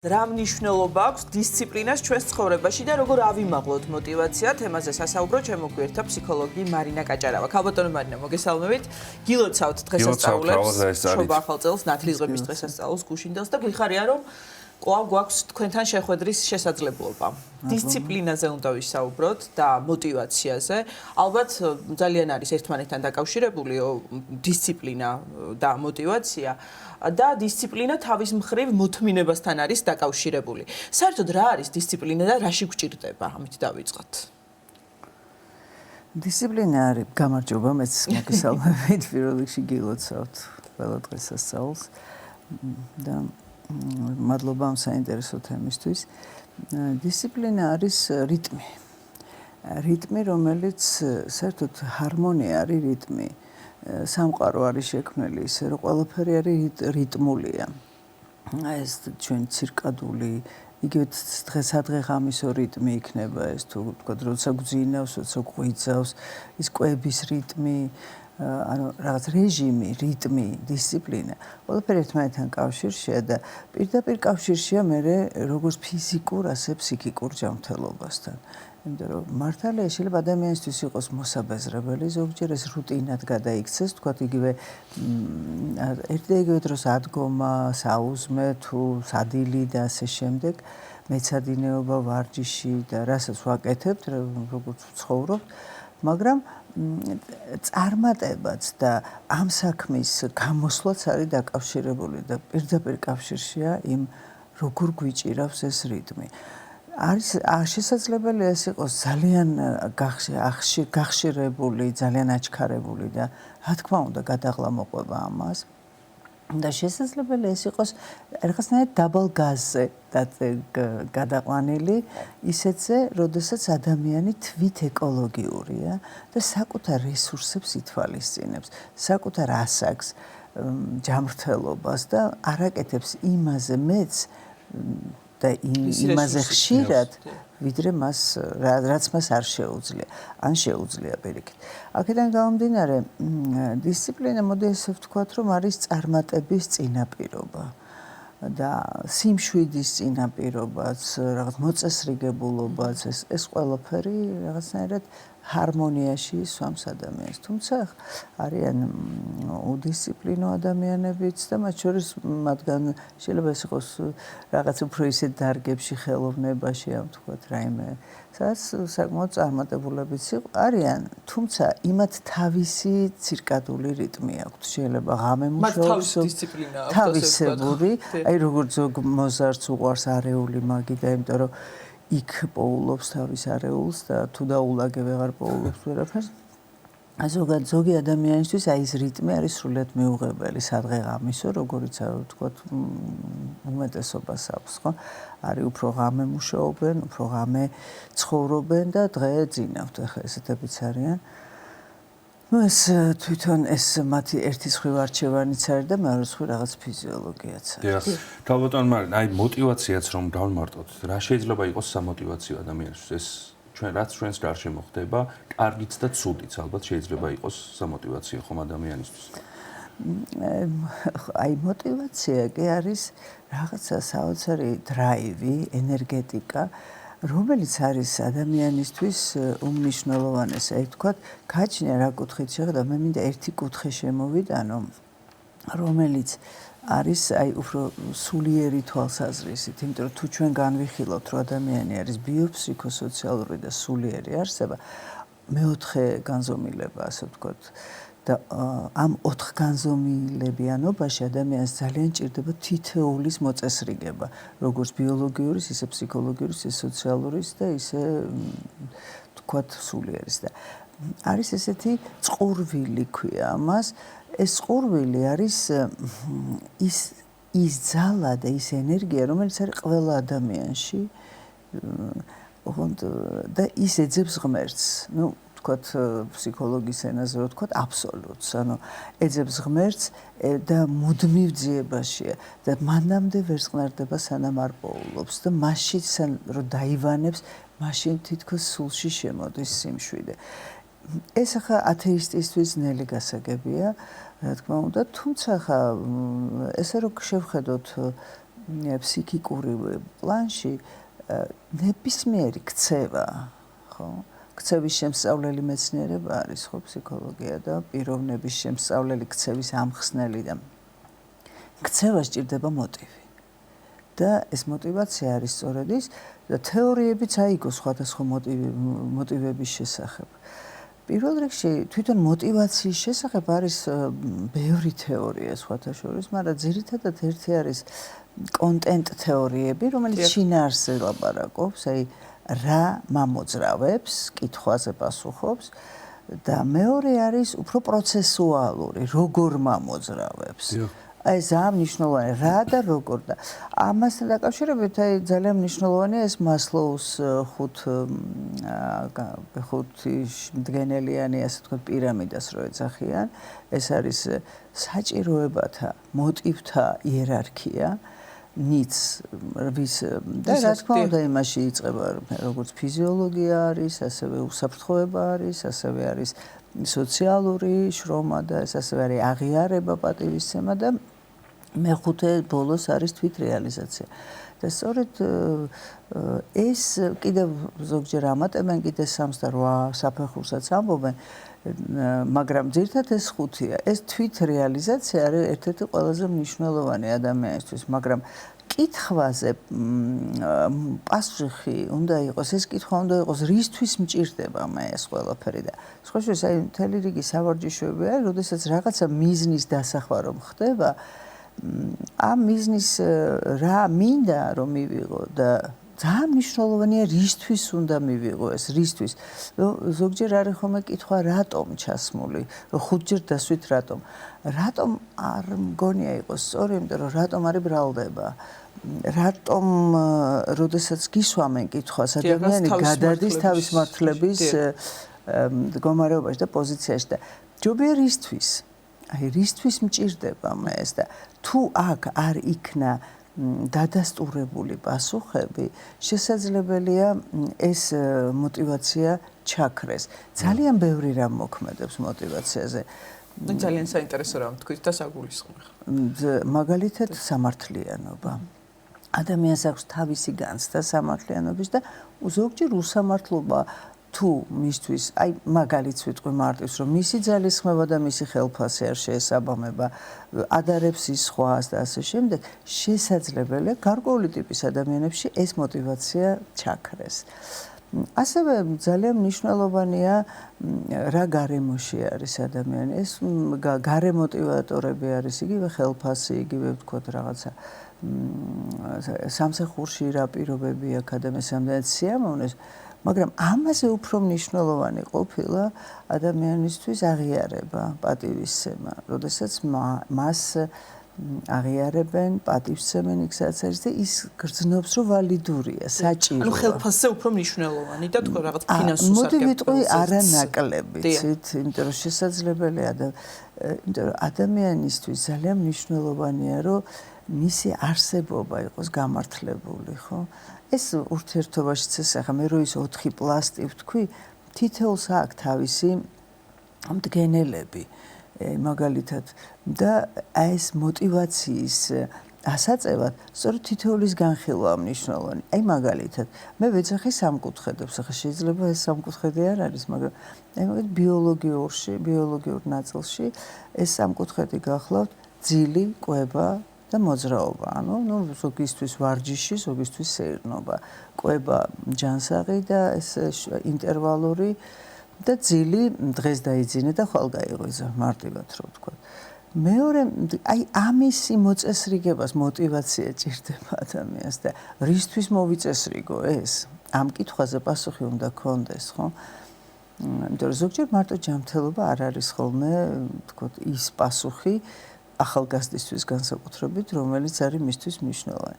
რა მნიშვნელობა აქვს დისციპლინას ჩვენს ცხოვრებაში და როგორ ავიმაღლოთ მოტივაცია? თემაზე სასაუბრო ჩემო გვერდთა ფსიქოლოგი მარინა კაჭარავა. ქალბატონო მარინა, მოგესალმებით. გილოცავთ დღესასწაულებს, შობა ახალ წელს, ნათლისღების დღესასწაულს, გუშინდელს და გვიხარია რომ კვლავ გვაქვს თქვენთან შეხვედრის შესაძლებლობა. დისციპლინაზე უნდა ვისაუბროთ და მოტივაციაზე. ალბათ ძალიან არის ერთმანეთთან დაკავშირებული დისციპლინა და მოტივაცია. და დისციპლინა თავის მხრივ მოთმინებასთან არის დაკავშირებული. საერთოდ რა არის დისციპლინა და რაში გვჭირდება? ამით დავიწყოთ. დისციპლინა არის გამარჯობა, მეც მოგესალმებით, პირველ რიგში გილოცავთ ყველა დღესასწაულს და მადლობა ამ საინტერესო თემისთვის. დისციპლინა არის რიტმი. რიტმი, რომელიც საერთოდ ჰარმონია არის რიტმი. სამყარო არის შექმნილი ისე, რომ ყველაფერი არის რიტმულია. ეს ჩვენ ცირკადული, იგივე დღესადღეღამისო რიტმი იქნება ეს თუ ვთქვათ, როცა გვძინავს, როცა გვიძავს, ის კვების რიტმი, ანუ რაღაც რეჟიმი, რიტმი, დისციპლინა, ყველაფერი ერთმანეთთან კავშირშია და პირდაპირ კავშირშია მე როგორც ფიზიკურ, ასე ფსიქიკურ ჯანმრთელობასთან. იმიტომ რომ მართალია შეიძლება ადამიანისთვის იყოს მოსაბეზრებელი, ზოგჯერ ეს რუტინად გადაიქცეს, თქვათ იგივე ერთ და იგივე დროს ადგომა, საუზმე თუ სადილი და ასე შემდეგ, მეცადინეობა, ვარჯიში და რასაც ვაკეთებთ, როგორც ვცხოვრობთ, მაგრამ წარმატებაც და ამ საქმის გამოსვლაც არის დაკავშირებული და პირდაპირ კავშირშია იმ როგორ გვიჭირავს ეს რიტმი. არის შესაძლებელია ეს იყოს ძალიან გახშირებული, ძალიან აჩქარებული და რა თქმა უნდა გადაღლა მოყვება ამას. და შესაძლებელია ეს იყოს რაღაცნაირად დაბალ გაზზე გადაყვანილი ისეთზე, როდესაც ადამიანი თვით ეკოლოგიურია და საკუთარ რესურსებს ითვალისწინებს, საკუთარ ასაკს, ჯანმრთელობას და არაკეთებს იმაზე მეც და იმაზე ხშირად, ვიდრე რაც მას არ შეუძლია, ან შეუძლია პირიქით. აქედან გამომდინარე, დისციპლინა, მოდი ესე ვთქვათ, რომ არის წარმატების წინაპირობა და სიმშვიდის წინაპირობაც, რაღაც მოწესრიგებულობაც, ეს ყველაფერი რაღაცნაირად ჰარმონიაში სვამს ადამიანს. თუმცა არიან უდისციპლინო ადამიანებიც და მათ შორის მათგან შეიძლება ეს იყოს რაღაც უფრო ისეთ დარგებში, ხელოვნებაში, ამ თქვათ რაიმე, სადაც საკმაოდ წარმატებულებიც არიან, თუმცა იმათ თავისი ცირკადული რიტმი აქვთ. შეიძლება ღამე მუშაობს, თავისებური, აი როგორც ზოგ მოზარდს უყვარს არეული მაგიდა, იმიტომ რომ იქ პოულობს თავის არეულს და თუ დაულაგე ვეღარ პოულობს ვერაფერს. ზოგი ადამიანისთვის აი ეს რიტმი არის სრულიად მიუღებელი, სადღეღამისო, როგორიც ვთქვათ, უმეტესობას აქვს, ხო? არის უფრო ღამე მუშაობენ, უფრო ღამე ცხოვრობენ და დღე ძინავთ, ახლა ესეთებიც არიან. ეს თვითონ ეს მათი ერთი სხვი არჩევანიც არის და მეორე სხვი რაღაც ფიზიოლოგიაც არის. ქალბატონ მარინა, აი მოტივაციაც რომ დავმარტოთ, რა შეიძლება იყოს სამოტივაციო ადამიანისთვის? ეს რაც ჩვენს გარშემო ხდება, კარგიც და ცუდიც ალბათ შეიძლება იყოს სამოტივაციო ხომ ადამიანისთვის. აი მოტივაცია კი არის რაღაცა საოცარი დრაივი, ენერგეტიკა, რომელიც არის ადამიანისთვის უმნიშვნელოვანესი. აი თქვათ, გაჩნია რა კუთხით შეხედა, მე მინდა ერთი კუთხე შემოვიდანო, რომელიც არის აი უფრო სულიერი თვალსაზრისით, იმიტომ რომ თუ ჩვენ განვიხილავთ, რომ ადამიანი არის ბიოფსიქოსოციალური და სულიერი არსება, მეოთხე განზომილება, ასე ვთქვათ, და ამ 4 განზომილებიანობაში ადამიანს ძალიან ჭირდება თითოეულის მოწესრიგება, როგორც ბიოლოგიურის, ისე ფსიქოლოგიურის, ისე სოციალურის და ისე ვთქვათ სულიერის და არის ესეთი წყურვილი ქვია ამას. ეს წყურვილი არის ის ძალა და ის ენერგია, რომელიც არის ყველა ადამიანში და ის ეძებს ღმერთს. ნუ ვთქვათ ფსიქოლოგიის ენაზე ვთქვათ აბსოლუტს, ანუ ეძებს ღმერთს და მუდმივ ძიებაშია და მანამდე ვერ წყნარდება სანამ არ პოულობს და მაშინ რომ დაივანებს, მაშინ თითქოს სულში შემოდის სიმშვიდე. ეს ახლა ათეისტისთვის ნელი გასაგებია, რა თქმა უნდა, თუმცა ახლა ესე რომ შევხედოთ ფსიქიკური პლანში ნებისმიერი ქცევა, ხო? ქცევის შემსწავლელი მეცნიერება არის ხო ფსიქოლოგია და პიროვნების შემსწავლელი ქცევის ამხსნელი და ქცევა სჭირდება მოტივი. და ეს მოტივაცია არის სწორედ ის და თეორიებიც აიგო სხვადასხვა მოტივების შესახებ. პირველ რიგში თვითონ მოტივაციის შესახებ არის ბევრი თეორია სხვათა შორის, მაგრამ ძირითადად ერთი არის კონტენტ თეორიები, რომელიც შინაარსზე ლაპარაკობს, აი რა მამოძრავებს, კითხვაზე პასუხობს და მეორე არის უფრო პროცესუალური, როგორ მამოძრავებს. აი ძალიან მნიშვნელოვანი რა და როგორ და ამასთან დაკავშირებით აი ძალიან მნიშვნელოვანია ეს მასლოუს ხუთი მდგენელიანი ასე ვთქვათ პირამიდას რო ეძახიან ეს არის საჭიროებათა მოტივთა იერარქია ნიც ვის და რა თქმა უნდა იმაში იწყება როგორც ფიზიოლოგია არის ასევე უსაფრთხოება არის ასევე არის სოციალური შრომა და ეს ასევე არის აღიარება პატივისცემა და მეხუთე ბოლოს არის თვითრეალიზაცია და სწორედ ეს კიდევ ზოგჯერ ამატებენ კიდე 3 და 8 საფეხურსაც ამბობენ მაგრამ ძირითადად ეს ხუთია ეს თვითრეალიზაცია არის ერთ-ერთი ყველაზე მნიშვნელოვანი ადამიანისთვის მაგრამ კითხვაზე პასუხი უნდა იყოს ეს კითხვა უნდა იყოს რისთვის მჭირდება მე ეს ყველაფერი და სხვა შორის აი მთელი რიგი სავარჯიშოები არის როდესაც რაღაცა მიზნის დასახვა რომ ხდება ამ მიზნის რა მინდა რომ მივიღო და ძალიან მნიშვნელოვანია რისთვის უნდა მივიღო ეს რისთვის ზოგჯერ არის ხოლმე კითხვა რატომ ჩასმული ხუთჯერ დასვით რატომ არ მგონია იყოს სწორი იმიტომ რომ რატომ არის ბრალდება რატომ როდესაც გისვამენ კითხვას ადამიანი გადადის თავის მართლების მდგომარეობაში და პოზიციაში და ჯობია რისთვის აი რისთვის მჭირდება მე ეს და თუ აქ არ იქნა დადასტურებული პასუხები შესაძლებელია ეს мотивация ჩაქრეს ძალიან ბევრი რამ მოქმედებს мотивациაზე ძალიან საინტერესო რამ თქვით და საგულისხმო მაგალითად სამართლიანობა ადამიანს აქვს თავისი განცდა სამართლიანობის და ზოგჯერ უსამართლობა თუ მისთვის აი მაგალითს ვიტყვი მარტივს რომ მისი ძალისხმევა და მისი ხელფასი არ შეესაბამება ადარებს ის სხვას და ასე შემდეგ შესაძლებელია გარკვეული ტიპის ადამიანებში ეს мотивация ჩაქრეს ასევე ძალიან მნიშვნელოვანია რა გარემოში არის ადამიანი ეს გარე мотиваტორები არის იგივე ხელფასი იგივე ვთქვათ რაღაცა სამსახურში რა პირობები აქვს ადამიანს ამდენად სიამოვნეს მაგრამ ამაზე უფრო მნიშვნელოვანი ყოფილა ადამიანისთვის აღიარება, პატივისცემა, როდესაც მას აღიარებენ, პატივისცემენ იქსაც არის და ის გრძნობს რომ ვალიდურია, საჭიროა. ანუ ხელფასზე უფრო მნიშვნელოვანი და თქო რაღაც ფინანსურ მოდი ვიტყვი არანაკლებიც, იმიტომ რომ შესაძლებელია იმიტომ რომ ადამიანისთვის ძალიან მნიშვნელოვანია რომ მისი არსებობა იყოს გამართლებული, ხო? ეს ურთიერთობაშიც ეს ახლა მე რო ის 4 პლასტი ვთქვი, თითოეულს აქვს თავისი მდგენელები, მაგალითად და ეს мотивацიის ასაწევად სწორედ თითოეულის განხილვა მნიშვნელოვანი. აი მაგალითად, მე ვეძახი სამკუთხედებს, ახლა შეიძლება ეს სამკუთხედი არ არის, მაგრამ აი მაგალითად ბიოლოგიურ ნაწილში ეს სამკუთხედი გახლავთ ძილი, კვება და მოძრაობა, ანუ ზოგისთვის ვარჯიში, ზოგისთვის სეირნობა, კვება ჯანსაღი და ეს ინტერვალური და ძილი დღეს დაიძინე და ხვალ გაიღვიძა, მარტივად რო ვთქვა. მეორე აი ამისი მოწესრიგებას мотивация ჭირდება ადამიანს და რისთვის მოვიწესრიგო ეს? ამ კითხვაზე პასუხი უნდა გქონდეს, ხო? იმიტომ რომ ზოგჯერ მარტო ჯანმრთელობა არ არის ხოლმე, ვთქვათ, ის პასუხი ახალგაზრდისთვის განსაკუთრებით, რომელიც არის მისთვის მნიშვნელოვანი.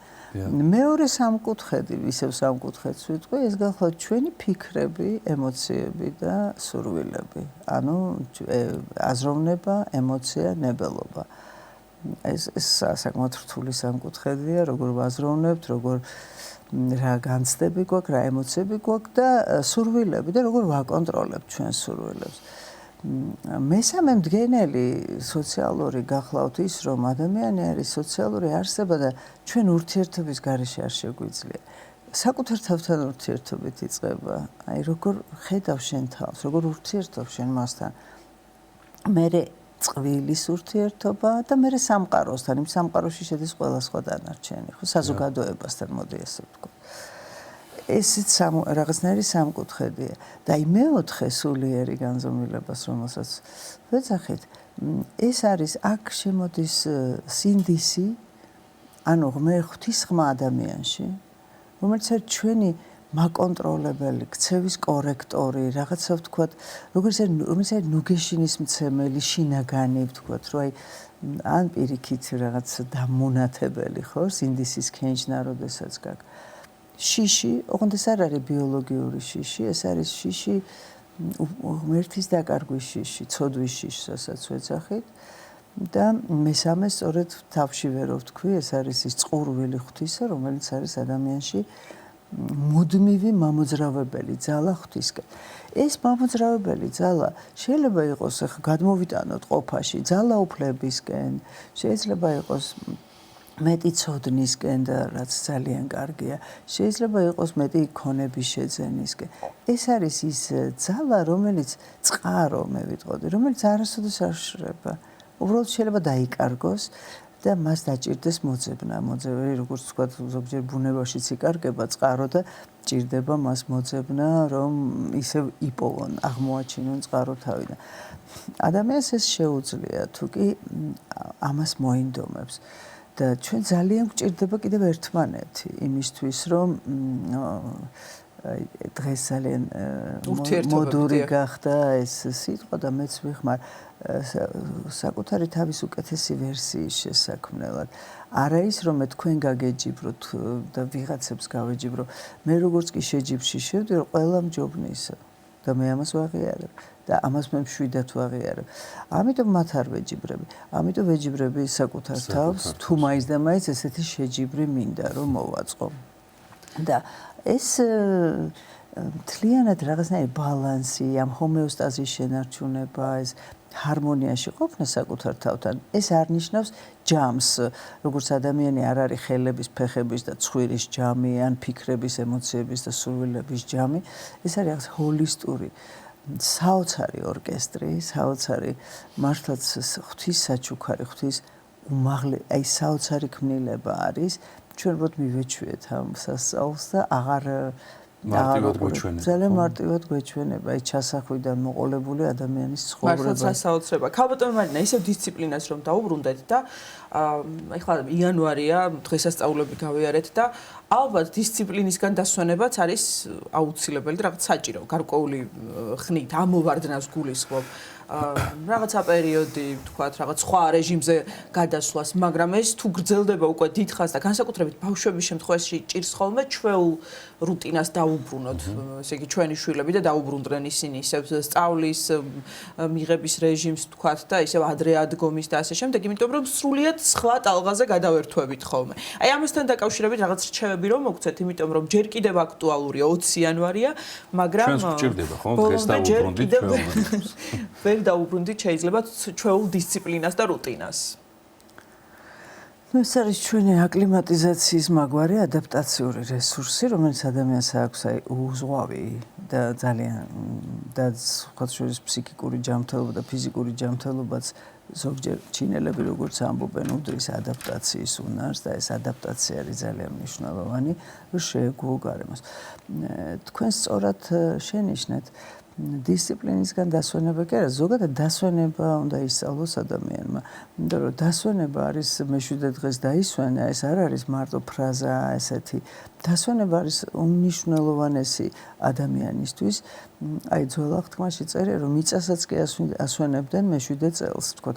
მეორე სამკუთხედი, ისევ სამკუთხედს ვიტყვი, ეს გახლავთ ჩვენი ფიქრები, ემოციები და სურვილები. ანუ აზროვნება, ემოცია, ნებელობა. ეს საკმაოდ რთული სამკუთხედია, როგორ ვაზროვნებთ, როგორ რა განცდები გვაქვს, რა ემოციები გვაქვს და სურვილები და როგორ ვაკონტროლებთ ჩვენს სურვილებს. მესამე მდგენელი სოციალური გახლავთ ის, რომ ადამიანი არის სოციალური არსება და ჩვენ ურთიერთობის გარეშე არ შეგვიძლია. საკუთარ თავთან ურთიერთობით იწყება. აი როგორ ხედავ შენ თავს, როგორ ურთიერთობ შენ მასთან. მერე წყვილის ურთიერთობა და მერე სამყაროსთან, იმ სამყაროში შედის ყველა სხვა დანარჩენი, ხო, საზოგადოებასთან მოდი ესე ვთქვა. ესეც რაღაცნაირი სამკუთხედია. და აი მეოთხე სულიერი განზომილებას, რომელსაც ვეძახით, ეს არის აქ შემოდის სინდისი, ანუ ღვთისხმა ადამიანში, რომელიც არის ჩვენი მაკონტროლებელი, ქცევის კორექტორი, რაღაცა ვთქვათ, როგორც არის ნუგეშინის მცემელი, შინაგანი ვთქვათ, რომ აი ან პირიქით რაღაც დამონათებელი, ხო, სინდისის ქენჯნა, როდესაც გაქვს. შიში, ოღონდ ეს არ არის ბიოლოგიური შიში, ეს არის შიში ღმერთის დაკარგვის შიში, ცოდვის შიშსაც ვეძახით. და მესამე სწორედ თავში ვერ ვთქვი, ეს არის ის წყურვილი ღვთისა, რომელიც არის ადამიანში მუდმივი მამოძრავებელი ძალა ღვთისკენ. ეს მამოძრავებელი ძალა შეიძლება იყოს გადმოვიტანოთ ყოფაში ძალაუფლებისკენ, შეიძლება იყოს მეტი ცოდნისკენ და რაც ძალიან კარგია, შეიძლება იყოს მეტი ქონების შეძენისკენ. ეს არის ის ძალა, რომელიც წყარო მე ვიტყოდი, რომელიც არასოდეს არ შრება. უბრალოდ შეიძლება დაიკარგოს და მას დაჭირდეს მოძებნა. მოძებნი, როგორც თქვა, ზოგჯერ ბუნებაშიც იკარგება წყარო და ჭირდება მას მოძებნა, რომ ისევ იპოვონ, აღმოაჩინონ წყარო თავიდან. ადამიანს ეს შეუძლია, თუ კი ამას მოინდომებს. და ჩვენ ძალიან გვჭირდება კიდევ ერთმანეთი იმისთვის, რომ დღეს ძალიან მოდური გახდა ეს სიტყვა და მეც ვიხმარ საკუთარი თავის უკეთესი ვერსიის შესაქმნელად. არა ის, რომ მე თქვენ გაგეჯიბროთ და ვიღაცებს გავეჯიბრო, მე როგორც კი შეჯიბრში შევდი, რომ ყველა მჯობნისა და მე ამას ვაღიარებ და ამას მე მშვიდად ვაღიარებ. ამიტომ მათ არ ვეჯიბრები. ამიტომ ვეჯიბრები საკუთარ თავს, თუ მაინც და მაინც ესეთი შეჯიბრი მინდა რომ მოვაწყო. და ეს მთლიანად რაღაცნაირი ბალანსი, ამ ჰომეოსტაზის შენარჩუნება, ეს ჰარმონიაში ყოფნა საკუთარ თავთან, ეს არ ნიშნავს ჯამს, როგორც ადამიანი არ არის ხელების, ფეხების და ცხვირის ჯამი, ან ფიქრების, ემოციების და სურვილების ჯამი, ეს არის რაღაც ჰოლისტური, საოცარი ორკესტრი, საოცარი მართლაც ღვთის საჩუქარი, ღვთის უმაღლე, აი საოცარი ქმნილება არის. ჩვენ როდ მივეჩვიეთ ამ სასწაულს და აღარ მარტივად გვეჩვენება. ძალიან მარტივად გვეჩვენება, აი ჩასახვიდან მოყოლებული ადამიანის ცხოვრება. მართლაც სასაოცრება. ქალბატონო მარინა, ისევ დისციპლინას რომ დაუბრუნდეთ და ეხლა იანვარია, დღესასწაულები გავიარეთ და ალბათ დისციპლინისგან დასვენებაც არის აუცილებელი და რაღაც საჭირო, გარკვეული ხნით ამოვარდნას გულისხმობ. რაღაცა პერიოდი, ვთქვათ, რაღაც სხვა რეჟიმზე გადასვლას, მაგრამ ეს თუ გრძელდება უკვე დიდხანს და განსაკუთრებით ბავშვების შემთხვევაში ჭირს ხოლმე ჩვეულ რუტინას დაუბრუნოთ, ესე იგი ჩვენი შვილები და დაუბრუნდნენ ისინი ისევ სწავლის მიღების რეჟიმს, ვთქვათ, და ისევ ადრე ადგომის და ასე შემდეგ, იმიტომ რომ სრულიად სხვა ტალღაზე გადავერთვებით ხოლმე. აი ამასთან დაკავშირებით რაღაც რჩევები რომ მოგცეთ, იმიტომ რომ ჯერ კიდევ აქტუალურია 20 იანვარია, მაგრამ ჩვენს გვჭირდება ხო დღეს დაუბრუნდით ჩვენ. დაუბრუნდით შეიძლება ჩვეულ დისციპლინას და რუტინას. ეს არის ჩვენი აკლიმატიზაციის მაგვარი ადაპტაციური რესურსი, რომელიც ადამიანს აქვს აი უზღვავი და ძალიან და სხვა შორის ფსიქიკური ჯანმრთელობა და ფიზიკური ჯანმრთელობაც ზოგჯერ ჩინელები როგორც ამბობენ უდრის ადაპტაციის უნარს და ეს ადაპტაცია არის ძალიან მნიშვნელოვანი, რომ შეეგუო გარემოს. თქვენ სწორად შენიშნეთ დისციპლინისგან დასვენება კი არა, ზოგადად დასვენება უნდა ისწავლოს ადამიანმა. იმიტომ რომ დასვენება არის მეშვიდე დღეს დაისვენა, ეს არ არის მარტო ფრაზა ესეთი. დასვენება არის უმნიშვნელოვანესი ადამიანისთვის. აი ძველ აღთქმაში წერია, რომ მიწასაც კი ასვენებდნენ მეშვიდე წელს, თქო,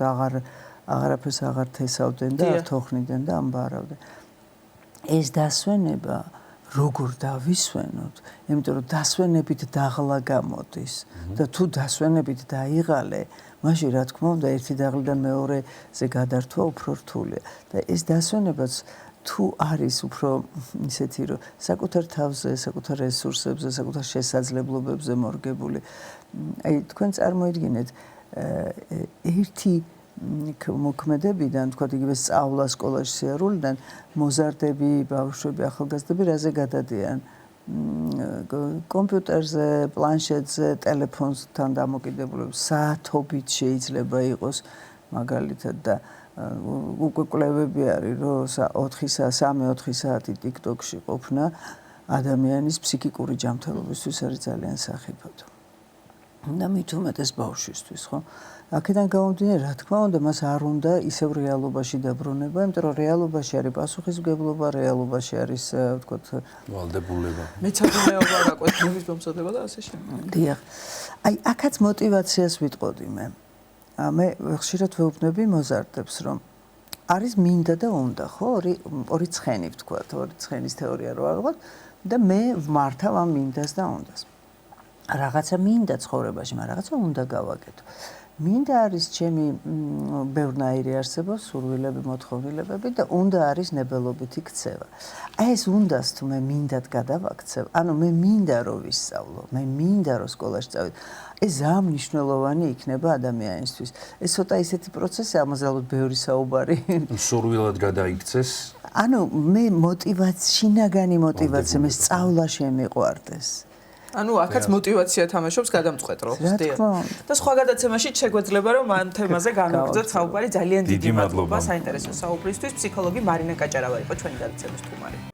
აღარაფერს აღარ თესავდნენ და არ თოხნიდნენ და ამბარავდნენ. ეს დასვენება როგორ დავისვენოთ, იმიტომ რომ დასვენებით დაღლა გამოდის და თუ დასვენებით დაიღალე, მაშინ რა თქმა უნდა ერთი დაღლიდან მეორეზე გადართვა უფრო რთულია და ეს დასვენებაც თუ არის უფრო ისეთი რომ საკუთარ თავზე, საკუთარ რესურსებზე, საკუთარ შესაძლებლობებზე მორგებული. აი თქვენ წარმოიდგინეთ ერთი მოქმედებიდან, თქვა იგივე სწავლა სკოლაში სიარულიდან მოზარდები, ბავშვები, ახალგაზრდები რაზე გადადიან? კომპიუტერზე, პლანშეტზე, ტელეფონთან დამოკიდებულებით საათობით შეიძლება იყოს მაგალითად და უკვე კვლევები არის, რომ 3-4 საათი TikTok-ში ყოფნა ადამიანის ფსიქიკური ჯანმრთელობისთვის არის ძალიან სახიფათო. და მით უმეტეს ბავშვისთვის, ხო? აქედან გამომდინარე, რა თქმა უნდა, მას არ უნდა ისევ რეალობაში დაბრუნება, იმიტომ რომ რეალობაში არის პასუხისმგებლობა, რეალობაში არის, ვთქვათ, ვალდებულება. მეცადინეობა, გაკვეთილების მომზადება და ასე შემდეგ. დიახ. აი, აქაც мотиваციას ვიტყოდი მე. მე ხშირად ვეუბნები მოზარდებს, რომ არის მინდა და უნდა, ხო? ორი ცხენი ვთქვათ, ორი ცხენის თეორია რო ავიღოთ და მე ვმართავ ამ მინდას და უნდას. რაღაცა მინდა ცხოვრებაში, მაგრამ რაღაცა უნდა გავაკეთო. მინდა არის ჩემი ბევრნაირი არსებობს, სურვილები, მოთხოვნილებები და უნდა არის ნებელობითი ქცევა. აი ეს უნდას თუ მე მინდად გადავაქცევ, ანუ მე მინდა რომ ვისწავლო, მე მინდა რომ სკოლაში წავიდე. ეს ძალიან მნიშვნელოვანი იქნება ადამიანისთვის. ეს ცოტა ისეთი პროცესია, ამაზე ალბათ ბევრი საუბარი. სურვილად გადაიქცეს. ანუ მე შინაგანი мотиваცია, მე სწავლა შემიყვარდეს. ანუ აქაც мотиваცია თამაშობს გადამწყვეტ როლს. და სხვა გადაცემაში შეგვეძლება რომ ამ თემაზე განვაგრძელოთ საუბარი. ძალიან დიდი მადლობა საინტერესო საუბრისთვის. ფსიქოლოგი მარინა კაჭარავა იყო ჩვენი გადაცემის სტუმარი.